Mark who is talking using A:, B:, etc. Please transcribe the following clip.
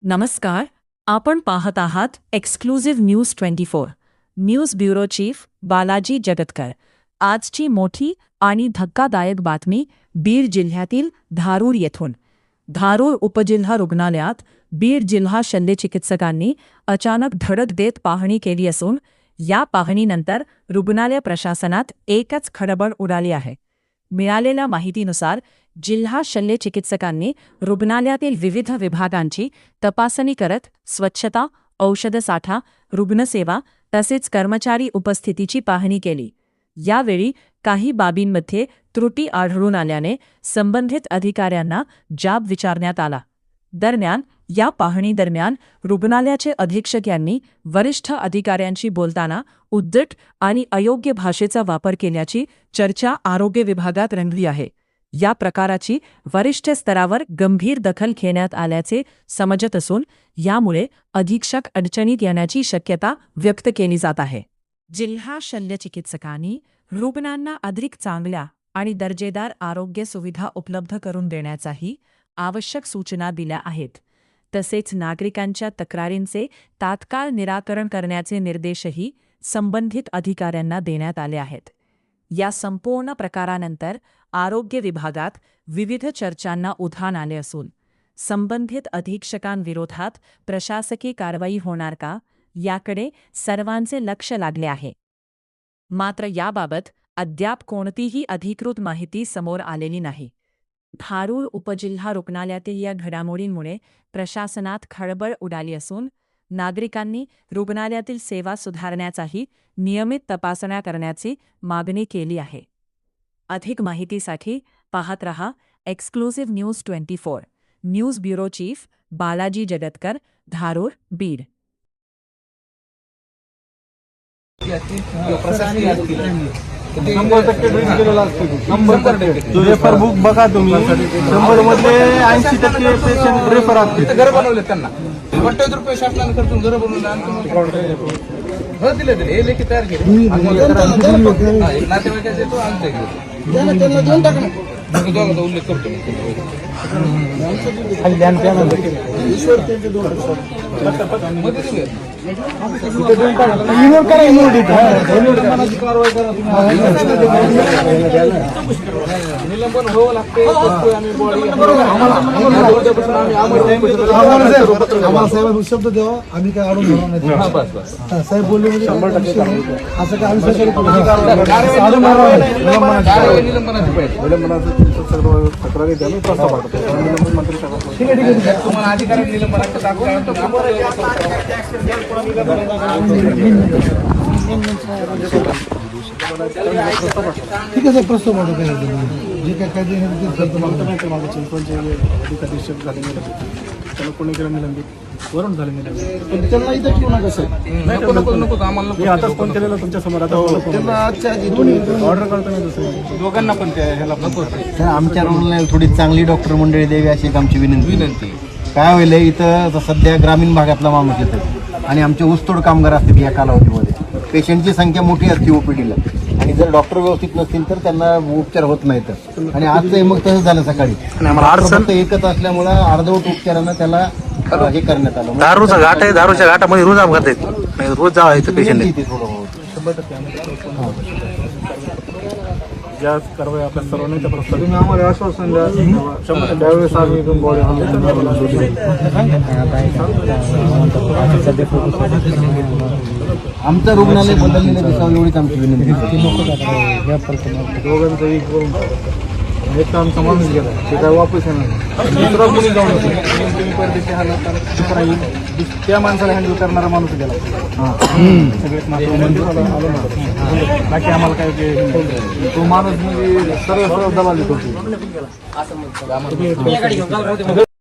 A: नमस्कार. आपण पाहत आहात exclusive news 24. News bureau chief Balaji Jagatkar. आजची मोठी आणि धक्कादायक बातमी बीड जिल्ह्यातील धारूर येथून. धारूर उपजिल्हा रुग्णालयात बीड जिल्हा शल्यचिकित्सकांनी अचानक धडक देत पाहणी केली असून या पाहणीनंतर रुग्णालय प्रशासनात एकच खळबळ उडाली आहे. मिळालेल्या माहितीनुसार जिल्हा शल्यचिकित्सकांनी रुग्णालयातील विविध विभागांची तपासणी करत स्वच्छता, औषधसाठा, रुग्णसेवा तसेच कर्मचारी उपस्थितीची पाहणी केली. यावेळी काही बाबींमध्ये त्रुटी आढळून आल्याने संबंधित अधिकाऱ्यांना जाब विचारण्यात आला. दरम्यान या पाहणीदरम्यान रुग्णालयाचे अधीक्षक यांनी वरिष्ठ अधिकाऱ्यांशी बोलताना उद्धट आणि अयोग्य भाषेचा वापर केल्याची चर्चा आरोग्य विभागात रंगली आहे. या प्रकाराची वरिष्ठ स्तरावर गंभीर दखल घेण्यात आल्याचे समजत असून यामुळे अधीक्षक अडचणीत येण्याची शक्यता व्यक्त केली जात आहे. जिल्हा शल्यचिकित्सकांनी रुग्णांना अधिक चांगल्या आणि दर्जेदार आरोग्य सुविधा उपलब्ध करून देण्याचाही आवश्यक सूचना दिल्या आहेत. तसेच नागरिकांच्या तक्रारींचे तात्काळ निराकरण करण्याचे निर्देशही संबंधित अधिकाऱ्यांना देण्यात आले आहेत. या संपूर्ण प्रकारानंतर आरोग्य विभागात विविध चर्चांना उधाण आले असून संबंधित अधीक्षकांविरोधात प्रशासकीय कारवाई होणार का याकडे सर्वांचे लक्ष लागले आहे. मात्र याबाबत अद्याप कोणतीही अधिकृत माहिती समोर आलेली नाही. धारूर उपजिल्हा रुग्णालयातील या घडामोडींमुळे प्रशासनात खळबळ उडाली असून नागरिकांनी रुग्णालयातील सेवा सुधारण्याचाही नियमित तपासण्या करण्याची मागणी केली आहे. अधिक माहितीसाठी पाहत रहा exclusive news 24. News bureau chief Balaji Jagatkar, Dharur, Beed.
B: Refer book बघा तुम्ही, 100 मध्ये 80% पेशंट रेफर असते.
C: घर बनवले त्यांना 28 रुपये शासनाने खर्चून घर बनवले आणि दिले हे लेखी तयार केले. नातेवाईकाचे तो त्यांना देऊन टाकणं उल्लेख करतो. निलंबन व्हावं लागते.
B: साहेब शब्द द्यावा, आम्ही काय अडून नाही. साहेब बोलले म्हणजे 100% असं काय तक्रारी द्या, प्रस्ताव पाठवतो.
C: तुम्हाला अधिकारी निलंबनाचं
B: ठीक आहे सर, प्रस्ताव पाठवतो. जे काय कायदे माझं चिंचवणचे अधिकाधीक्षक झाले त्याला कोणी केलं निलंबित, वरून झाले निलंबित, पण त्यांना इथं ठेवू नका सर.
C: नको आम्हाला
B: मी आताच फोन केलेला तुमच्या समोर. आता त्यांना आजच्या ऑर्डर करतो नाही दुसरं
C: दोघांना पण ह्याला नको.
D: तर आमच्या रुग्णालयाला थोडी चांगली डॉक्टर मंडळी द्यावी अशी एक आमची विनंती. काय होईल इथं सध्या ग्रामीण भागातला माणूस येतो आणि आमचे ऊसतोड कामगार असतात. या कालावधीमध्ये पेशंटची संख्या मोठी असते ओपीडीला आणि जर डॉक्टर व्यवस्थित नसतील तर त्यांना उपचार होत नाहीत. आणि आजचं मग तसंच झालं सकाळी. फक्त एकच असल्यामुळं अर्धवट उपचारानं त्याला हे करण्यात आलं.
E: दारूचा घाट आहे, दारूच्या घाटामध्ये रोज अपघात आहेत. रोज जावं इथं पेशंट
B: इथे थोडं 100% ज्या कारवाई आपल्या सर्वांच्या प्रस्ताव तुम्ही आम्हाला आश्वासन द्या. त्यावेळेस आम्ही बॉडी
D: आमचं रुग्णालय बदललेलं दिसावं एवढीच आमची विनंती.
B: दोघांचं एक करून एक तर आमचा माणूस गेला, ते काय वापस येणार दुसरा कोणी जाऊन तुम्ही परदेशी आला त्या माणसाला हँडल करणारा माणूस गेला. सगळ्यात आलो ना, बाकी आम्हाला काय तो माणूस म्हणजे सर्व दलाली करतो.